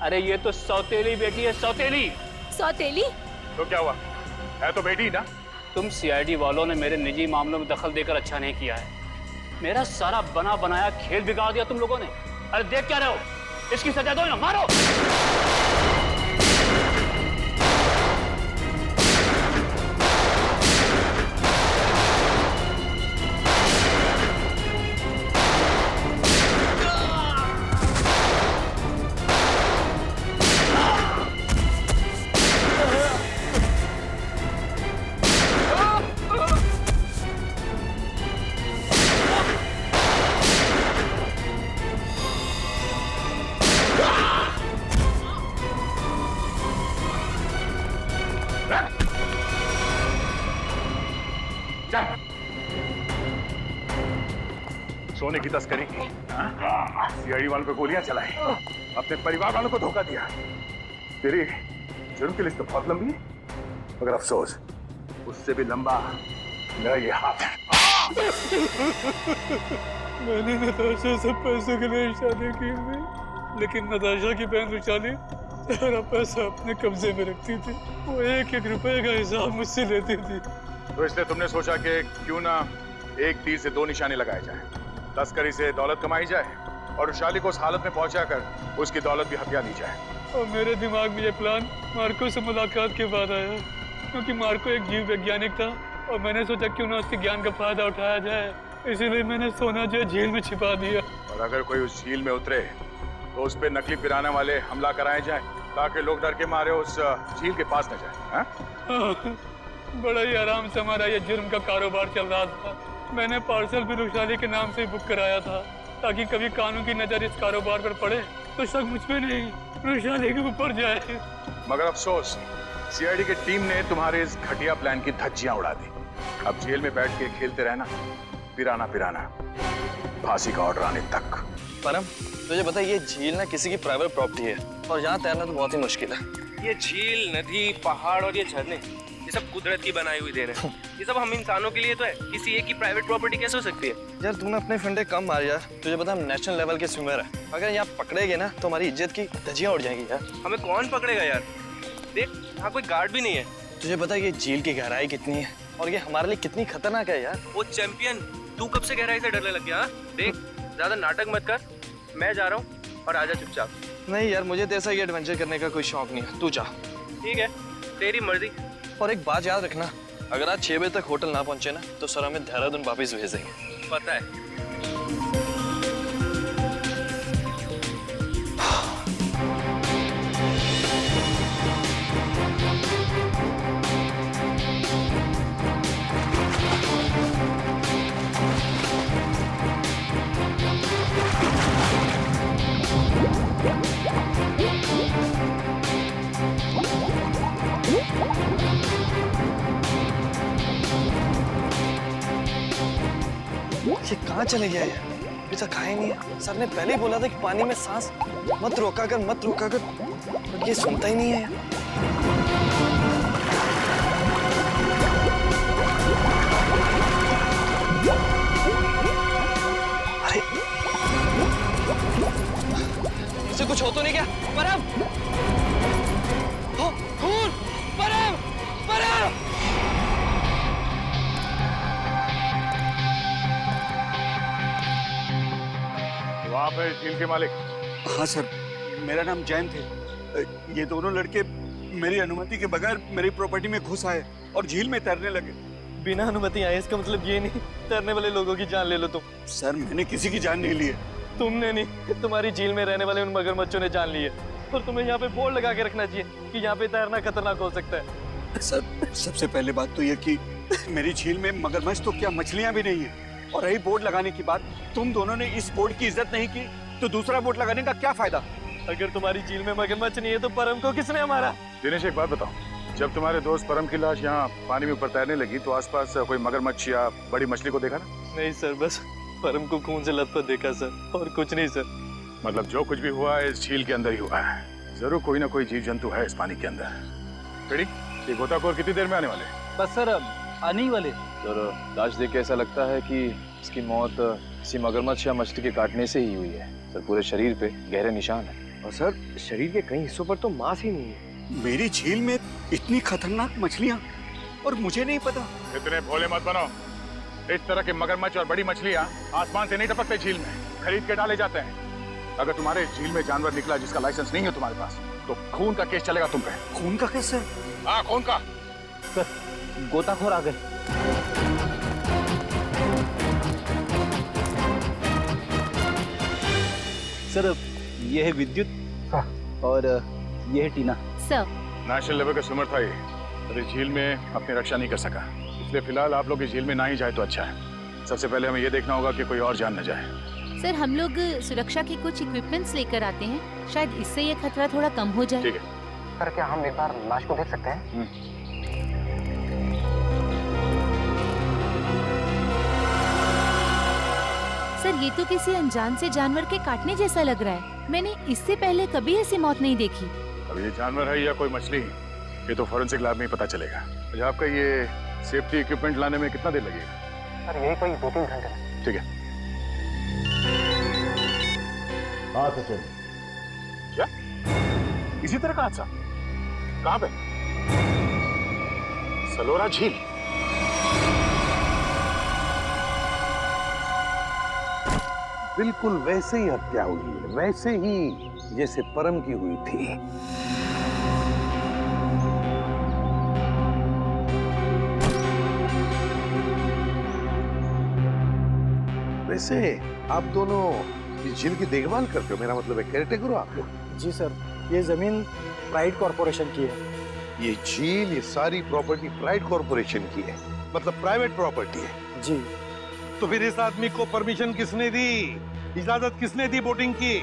S13: अरे ये तो सौतेली बेटी है, सौतेली।
S2: सौतेली?
S3: तो क्या हुआ, है तो बेटी ना।
S13: तुम सीआईडी वालों ने मेरे निजी मामलों में दखल देकर अच्छा नहीं किया है। मेरा सारा बना बनाया खेल बिगाड़ दिया तुम लोगों ने। अरे देख क्या रहे हो, इसकी सजा दो ना, मारो।
S3: सोने की तस्करी की, सीआईडी वालों पे गोलियां चलाई, अपने परिवार वालों को धोखा दिया। तेरी जुर्म की लिस्ट तो बहुत लंबी है, मगर अफसोस उससे भी लंबा मेरा ये हाथ है।
S16: मैंने नताशा से पैसों के लिए शादी की थी, लेकिन नताशा की बहन रुशाली सारा पैसा अपने कब्जे में रखती थी। वो 1-1 रुपए का हिसाब मुझसे लेती थी।
S3: तो इसलिए तुमने सोचा कि क्यों ना एक तीर से 2 निशाने लगाए जाए, तस्करी से दौलत कमाई जाए और रुशाली को उस हालत में पहुंचाकर उसकी दौलत भी हथिया दी जाए।
S16: और मेरे दिमाग में ये प्लान मार्को से मुलाकात के बाद आया, क्योंकि मार्को एक जीव वैज्ञानिक था और मैंने सोचा क्यों ना उसके ज्ञान का फायदा उठाया जाए, इसीलिए मैंने सोना जो है झील में छिपा दिया।
S3: और अगर कोई उस झील में उतरे तो उस पे नकली पिराना वाले हमला कराए जाए, ताकि लोग डर के मारे उस झील के पास न जाए।
S16: हाँ, बड़ा ही आराम से हमारा ये जुर्म का कारोबार चल रहा था। मैंने पार्सल भी रुशाली के नाम से बुक कराया था, ताकि कभी कानून की नजर इस कारोबार पर पड़े तो शक मुझ पे नहीं, रुशाली के ऊपर जाए।
S3: मगर अफसोस, सीआईडी की टीम ने तुम्हारे इस घटिया प्लान की धज्जियां उड़ा दी। अब जेल में बैठ के खेलते रहना, पिराना पिराना, फांसी का ऑर्डर आने तक।
S5: परम, तुझे पता है ये झील ना किसी की प्राइवेट प्रॉपर्टी है और यहाँ तैरना तो बहुत ही मुश्किल है।
S15: ये झील, नदी, पहाड़ और ये झरने, ये सब कुदरत की बनाई हुई देन है। ये सब हम इंसानों के लिए तो है, किसी एक की प्राइवेट प्रॉपर्टी कैसे हो सकती है?
S5: यार तूने अपने फंडे कम मार यार, तुझे पता हम नेशनल लेवल के स्विमर है, अगर यहाँ पकड़ेगे ना तो हमारी इज्जत की धज्जियां उड़ जाएंगी यार।
S15: हमें कौन पकड़ेगा यार? देख, यहाँ कोई गार्ड भी नहीं है।
S5: तुझे पता है ये झील की गहराई कितनी है और ये हमारे लिए कितनी खतरनाक है यार।
S15: वो चैंपियन, तू कब से गहराई से डरने लग गया? देख, ज्यादा नाटक मत कर, मैं जा रहा हूँ और आजा चुपचाप।
S5: नहीं यार, मुझे तेरा ये एडवेंचर करने का कोई शौक नहीं है, तू जा।
S15: ठीक है, तेरी मर्जी।
S5: और एक बात याद रखना, अगर आज 6 बजे तक होटल ना पहुंचे ना तो सर हमें देहरादून वापस भेज देंगे।
S15: पता है।
S5: ये कहाँ चले गया है? अभी तक खाया नहीं है। सर ने पहले ही बोला था कि पानी में सांस मत रोका कर, ये सुनता ही नहीं है। अरे इसे कुछ हो तो नहीं क्या? परम! खून! परम!
S3: आप है झील के मालिक?
S1: हाँ सर, मेरा नाम जैन थे। ये दोनों लड़के मेरी अनुमति के बगैर मेरी प्रॉपर्टी में घुस आए और झील में तैरने लगे।
S5: बिना अनुमति आए इसका मतलब ये नहीं तैरने वाले लोगों की जान ले लो तुम।
S1: सर मैंने किसी की जान नहीं ली है।
S5: तुमने नहीं, तुम्हारी झील में रहने वाले उन मगरमच्छों ने जान ली है। और तुम्हें यहाँ पे बोर्ड लगा के रखना चाहिए कि यहाँ पे तैरना खतरनाक हो सकता है।
S1: सर सबसे पहले बात तो ये कि मेरी झील में मगरमच्छ तो क्या मछलियाँ भी नहीं है। और रही बोर्ड लगाने की बात, तुम दोनों ने इस बोर्ड की इज्जत नहीं की तो दूसरा बोर्ड लगाने का क्या फायदा?
S5: अगर तुम्हारी झील में मगरमच्छ नहीं है तो परम को किसने मारा?
S3: दिनेश एक बात बताओ, जब तुम्हारे दोस्त परम की लाश यहाँ पानी में ऊपर तैरने लगी तो आसपास कोई मगरमच्छ या बड़ी मछली को देखा ना?
S5: नहीं सर, बस परम को खून से लथपथ देखा सर, और कुछ नहीं सर।
S3: मतलब जो कुछ भी हुआ है इस झील के अंदर ही हुआ है। जरूर कोई ना कोई जीव जंतु है इस पानी के अंदर। बेड़ी, ये गोताखोर कितनी देर में आने वाले?
S1: बस सर आने ही वाले।
S5: सर लाश देख के ऐसा लगता है कि इसकी मौत किसी मगरमच्छ या मछली के काटने से ही हुई है। सर पूरे शरीर पे गहरे निशान है और सर शरीर के कई हिस्सों पर तो मांस ही नहीं है।
S1: मेरी झील में इतनी खतरनाक मछलियाँ और मुझे नहीं पता।
S3: इतने भोले मत बनो। इस तरह के मगरमच्छ और बड़ी मछलियाँ आसमान से नहीं टपकते झील में, खरीद के डाले जाते हैं। अगर तुम्हारे झील में जानवर निकला जिसका लाइसेंस नहीं है तुम्हारे पास तो खून का केस चलेगा तुम पे।
S1: खून का केस सर?
S3: हाँ खून का।
S1: सर गोताखोर आ गए। सर ये है विद्युत और ये है टीना।
S2: सर
S3: नेशनल लेवल का स्विमर था ये, अरे झील में अपनी रक्षा नहीं कर सका, इसलिए फिलहाल आप लोग इस झील में ना ही जाए तो अच्छा है। सबसे पहले हमें ये देखना होगा कि कोई और जान न जाए।
S2: सर हम लोग सुरक्षा के कुछ इक्विपमेंट्स लेकर आते हैं, शायद इससे ये खतरा थोड़ा कम हो जाए।
S3: ठीक है
S12: सर, क्या हम एक बार लाश को देख सकते हैं?
S2: सर ये तो किसी अनजान से जानवर के काटने जैसा लग रहा है। मैंने इससे पहले कभी ऐसी मौत नहीं देखी।
S3: अब ये जानवर है या कोई मछली, ये तो फॉरेंसिक लैब में ही पता चलेगा। अच्छा आपका ये सेफ्टी इक्विपमेंट लाने में कितना देर लगेगा?
S12: सर यही कोई 2-3 घंटे में।
S3: ठीक है।
S10: हाँ सचिन,
S3: क्या इसी तरह का हादसा? कहाँ पे? सलोरा झील।
S10: बिल्कुल वैसे ही हत्या हुई है, वैसे ही जैसे परम की हुई थी। वैसे आप दोनों इस झील की देखभाल करते हो, मेरा मतलब है केयरटेकर हो आप लोग?
S12: जी सर, ये जमीन प्राइड कॉर्पोरेशन की है।
S10: ये झील, ये सारी प्रॉपर्टी प्राइड कॉर्पोरेशन की है, मतलब प्राइवेट प्रॉपर्टी है।
S12: जी।
S10: तो फिर इस आदमी को परमिशन किसने दी, इजाजत किसने दी बोटिंग की?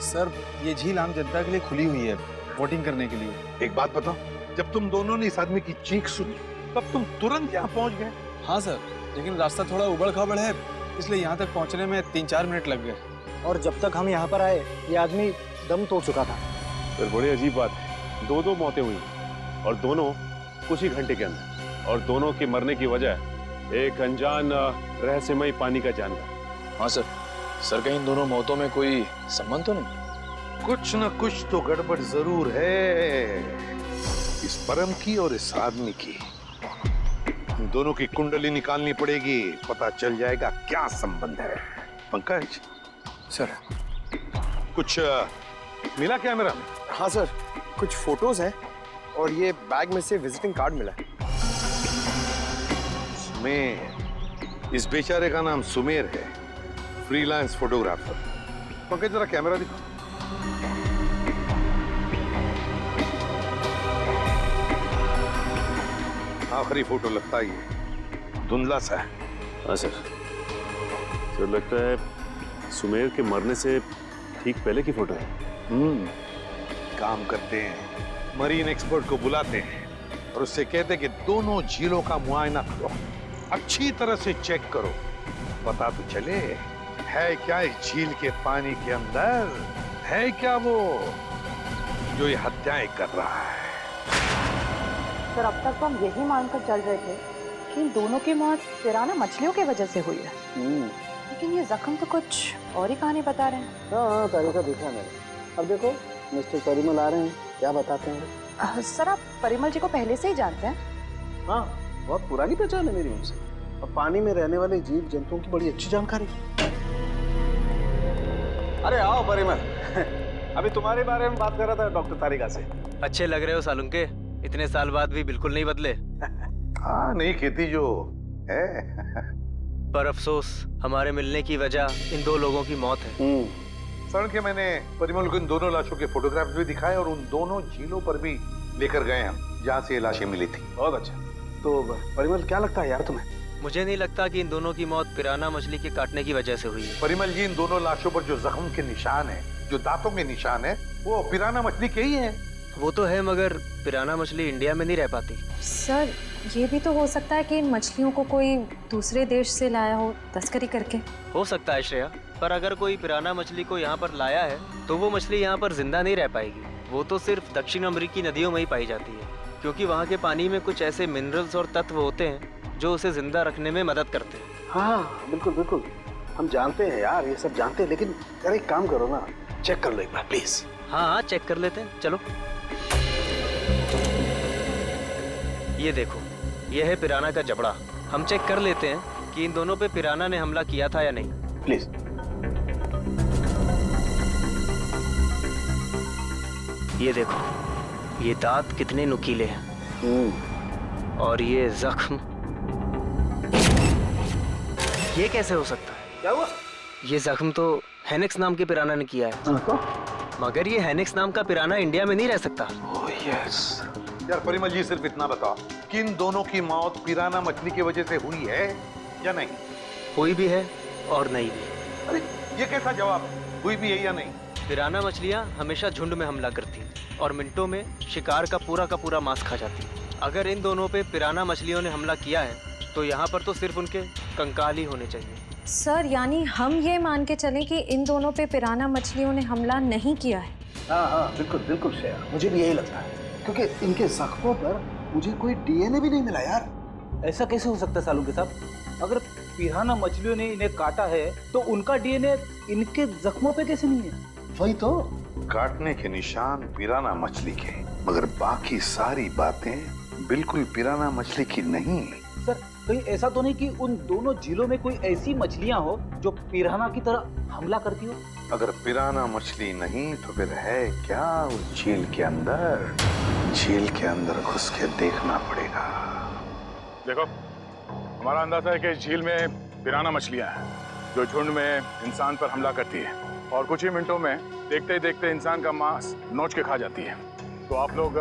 S17: सर ये झील आम जनता के लिए खुली हुई है बोटिंग करने के लिए।
S10: एक बात बताओ, जब तुम दोनों ने इस आदमी की चीख सुनी तब तुम तुरंत यहाँ पहुँच गए?
S17: हाँ सर, लेकिन रास्ता थोड़ा उबड़ खाबड़ है, इसलिए यहाँ तक पहुँचने में 3-4 मिनट लग गए।
S12: और जब तक हम यहाँ पर आए ये आदमी दम तोड़ चुका था।
S14: सर बड़ी अजीब बात है, 2 मौतें हुई और दोनों कुछ ही घंटे के अंदर, और दोनों के मरने की वजह एक अनजान रहस्यमयी पानी का जानवर।
S5: हाँ सर कहीं इन दोनों मौतों में कोई संबंध तो नहीं?
S10: कुछ न कुछ तो गड़बड़ जरूर है, इस परम की और इस आदमी की। इन दोनों की कुंडली निकालनी पड़ेगी, पता चल जाएगा क्या संबंध है। पंकज
S5: सर
S10: कुछ मिला कैमरा में?
S5: हाँ सर, कुछ फोटोज हैं और ये बैग में से विजिटिंग कार्ड मिला है।
S10: सुमेर, इस बेचारे का नाम सुमेर है, फ्रीलांस फोटोग्राफर। पंकज जरा कैमरा दिखा। आखिरी फोटो लगता है ये धुंधला सा है।
S14: हाँ सर लगता है सुमेर के मरने से ठीक पहले की फोटो है।
S10: काम करते हैं, मरीन एक्सपर्ट को बुलाते हैं और उससे कहते हैं कि दोनों झीलों का मुआयना करो, अच्छी तरह से चेक करो, पता तो चले है क्या इस झील के पानी के अंदर, है क्या वो जो ये हत्याएं कर रहा है।
S9: सर अब तक तो हम यही मानकर चल रहे थे कि इन दोनों की मौत पिराना मछलियों की वजह से हुई है, लेकिन ये जख्म तो कुछ और ही कहानी बता रहे हैं।
S12: हाँ तरीका देखा मैंने। अब देखो मिस्टर परिमल आ रहे हैं, क्या बताते हैं?
S9: सर आप परिमल जी को पहले से ही जानते हैं?
S12: हाँ, बहुत पुरानी पहचान है मेरी उनसे। अब पानी में रहने वाले जीव जंतुओं की बड़ी अच्छी जानकारी। अरे आओ परिमल, अभी तुम्हारे बारे में बात कर रहा था डॉक्टर तारिका से।
S11: अच्छे लग रहे हो सालुंके, इतने साल बाद भी बिल्कुल नहीं बदले।
S10: हाँ नहीं खेती जो है।
S11: पर अफसोस हमारे मिलने की वजह इन दो लोगों की मौत है।
S10: सर के मैंने परिमल को इन दोनों लाशों के फोटोग्राफ्स भी दिखाए और उन दोनों झीलों पर भी लेकर गए हम जहाँ से ये लाशें मिली थी।
S12: बहुत अच्छा। तो परिमल क्या लगता है यार तुम्हें?
S11: मुझे नहीं लगता कि इन दोनों की मौत पिराना मछली के काटने की वजह से हुई है।
S10: परिमल जी, इन दोनों लाशों पर जो जख्म के निशान है, जो दांतों के निशान है, वो पिराना मछली के ही है।
S11: वो तो है, मगर पिराना मछली इंडिया में नहीं रह पाती।
S8: सर ये भी तो हो सकता है कि इन मछलियों को कोई दूसरे देश से लाया हो तस्करी करके।
S11: हो सकता है श्रेया, पर अगर कोई पिराना मछली को यहाँ पर लाया है तो वो मछली यहाँ पर जिंदा नहीं रह पाएगी। वो तो सिर्फ दक्षिण अमेरिकी नदियों में ही पाई जाती है, क्योंकि वहाँ के पानी में कुछ ऐसे मिनरल्स और तत्व होते हैं जो उसे जिंदा रखने में मदद करते हैं।
S12: हाँ बिल्कुल बिल्कुल, हम जानते हैं यार, ये सब जानते हैं, लेकिन यार एक काम करो ना, चेक कर लो एक बार प्लीज।
S11: हाँ चेक कर लेते हैं, चलो। ये देखो, ये है पिराना का जबड़ा। हम चेक कर लेते हैं कि इन दोनों पे पिराना ने हमला किया था या नहीं।
S12: प्लीज।
S11: ये देखो, ये दांत कितने नुकीले हैं और ये जख्म, ये कैसे हो सकता है?
S12: क्या हुआ?
S11: ये जख्म तो हेनेक्स नाम के पिराना ने किया है। मगर ये हेनेक्स नाम का पिराना इंडिया में नहीं रह सकता।
S10: Oh yes. यार परिमल जी, सिर्फ इतना बताओ कि इन दोनों की मौत पिराना मछली की वजह से हुई है या नहीं?
S11: हुई भी है और नहीं भी।
S10: अरे ये कैसा जवाब, हुई भी है या नहीं?
S11: पिराना मछलियाँ हमेशा झुंड में हमला करती हैं और मिनटों में शिकार का पूरा मांस खा जाती हैं। अगर इन दोनों पे पिराना मछलियों ने हमला किया है तो यहाँ पर तो सिर्फ उनके कंकाल ही होने चाहिए।
S8: सर यानी हम ये मान के चलें कि इन दोनों पे पिराना मछलियों ने हमला नहीं किया है?
S12: हाँ बिल्कुल बिल्कुल श्रेया, मुझे भी यही लगता है, क्योंकि इनके जख्मों पर मुझे कोई डीएनए भी नहीं मिला यार।
S1: ऐसा कैसे हो सकता है सालू के साहब? अगर पिराना मछलियों ने इन्हें काटा है तो उनका डीएनए इनके जख्मों पे कैसे नहीं है?
S12: वही तो,
S10: काटने के निशान पिराना मछली के, मगर बाकी सारी बातें बिल्कुल पिराना मछली की नहीं।
S1: सर कहीं ऐसा तो नहीं कि उन दोनों झीलों में कोई ऐसी मछलियां हो जो पिराना की तरह हमला करती हो?
S10: अगर पिराना मछली नहीं तो फिर है क्या उस झील के अंदर? झील के अंदर घुस के देखना पड़ेगा।
S3: देखो, हमारा अंदाजा है कि इस झील में पिराना मछलियां हैं जो झुंड में इंसान पर हमला करती है और कुछ ही मिनटों में देखते ही देखते इंसान का मांस नोच के खा जाती है। तो आप लोग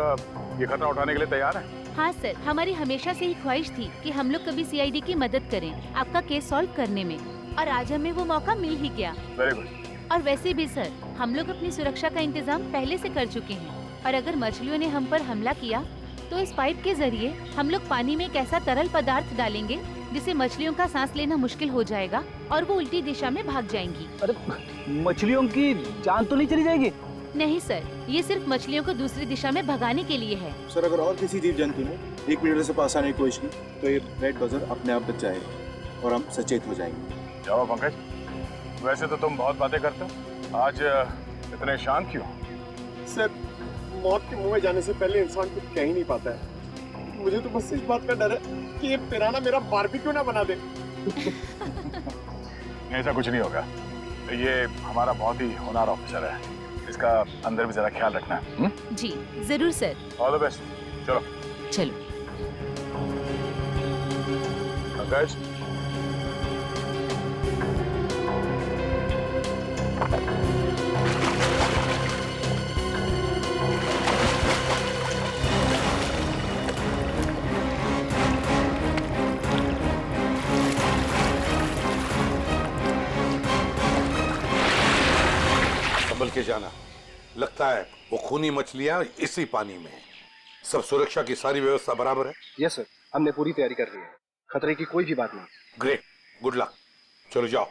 S3: ये खतरा उठाने के लिए तैयार हैं?
S2: हाँ सर, हमारी हमेशा से ही ख्वाहिश थी कि हम लोग कभी सीआईडी की मदद करें आपका केस सॉल्व करने में, और आज हमें वो मौका मिल ही गया।
S3: Very good.
S2: और वैसे भी सर, हम लोग अपनी सुरक्षा का इंतजाम पहले से कर चुके हैं, और अगर मछलियों ने हम पर हमला किया तो इस पाइप के जरिए हम लोग पानी में एक ऐसा तरल पदार्थ डालेंगे जिससे मछलियों का सांस लेना मुश्किल हो जाएगा और वो उल्टी दिशा में भाग जाएंगी।
S1: अरे मछलियों की जान तो नहीं चली जाएगी?
S2: नहीं सर, ये सिर्फ मछलियों को दूसरी दिशा में भगाने के लिए है।
S17: सर अगर और किसी जीव जंतु ने 1 मीटर से पास आने की कोशिश की तो ये रेड बजर अपने आप बच जाएगा और हम सचेत हो जाएंगे।
S3: जाओ पंकज, वैसे तो तुम बहुत बातें करते हो, आज इतने शांत क्यों?
S12: सर मौत के मुंह में जाने से पहले इंसान कुछ कह ही नहीं पाता है। मुझे तो बस इस बात का डर है कि ये पिराना मेरा बारबेक्यू ना बना दे।
S3: ऐसा कुछ नहीं होगा। ये हमारा बहुत ही होनहार ऑफिसर है, इसका अंदर भी जरा ख्याल रखना।
S2: जी जरूर सर।
S3: All the best. चलो
S2: चलो।
S3: पंकज,
S10: संभल के जाना, लगता है वो खूनी मछलियां इसी पानी में हैं। सब सुरक्षा की सारी व्यवस्था बराबर है?
S17: यस सर, हमने पूरी तैयारी कर ली है, खतरे की कोई भी बात नहीं।
S10: Great, good luck. चलो जाओ।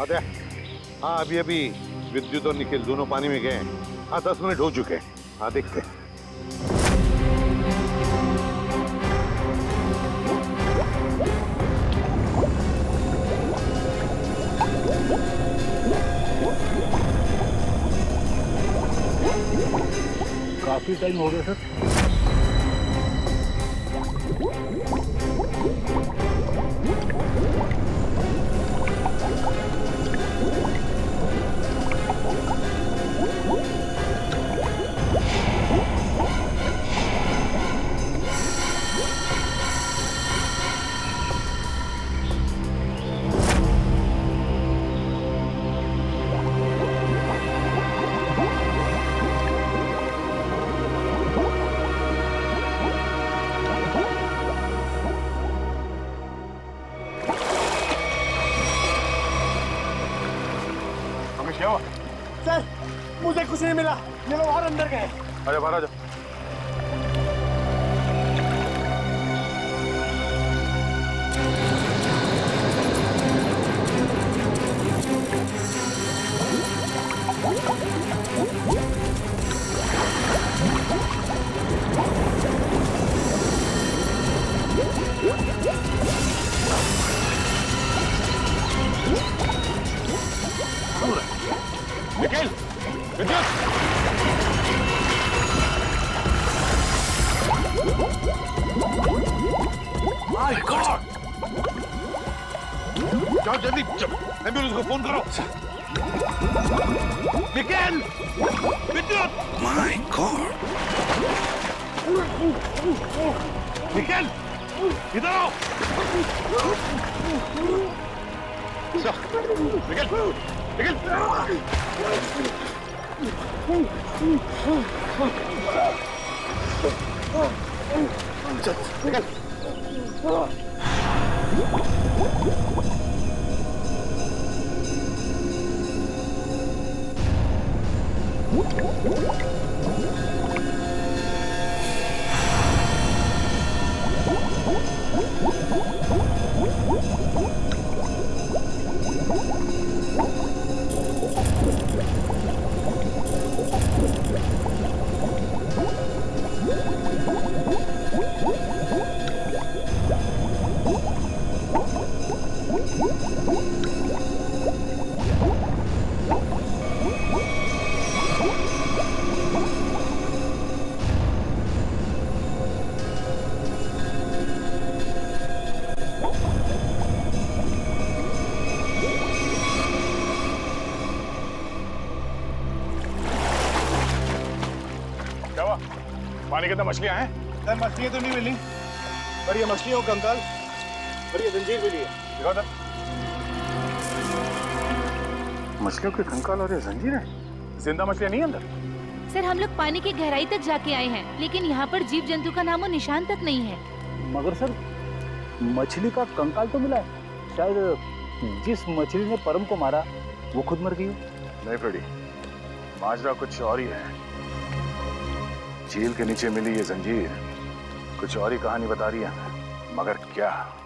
S10: आद्या, हाँ अभी अभी विद्युत और निखिल दोनों पानी में गए हैं। हाँ 10 मिनट हो चुके हैं। हाँ देखते हैं।
S1: काफी टाइम हो गया सर।
S3: क्या हुआ?
S12: सर मुझे कुछ नहीं मिला, ये लोग और अंदर गए।
S3: अरे बाहर आ जाओ। निखिल, विद्युत! My God! जाओ जल्दी, एम्बुलेंस को फोन करो। निखिल! विद्युत! My God! निखिल! इधर आओ! निखिल! निखिल! निकल! पानी के अंदर मछलियां हैं?
S17: सर मछलियां तो नहीं मिली, पर ये मछलियों का कंकाल और ये जंजीर मिली है।
S3: दिखाओ सर। मछलियों के कंकाल और ये जंजीर है? जिंदा मछलियां नहीं अंदर?
S2: सर हम लोग पानी की गहराई तक जाके आए हैं, लेकिन यहाँ पर जीव जंतु का नामो निशान तक नहीं है।
S1: मगर सर मछली का कंकाल तो मिला है। शायद जिस मछली ने परम को मारा वो खुद मर गई हो।
S3: नहीं फ्रेडी, माजरा कुछ और ही है। झील के नीचे मिली ये जंजीर कुछ और ही कहानी बता रही है, मगर क्या?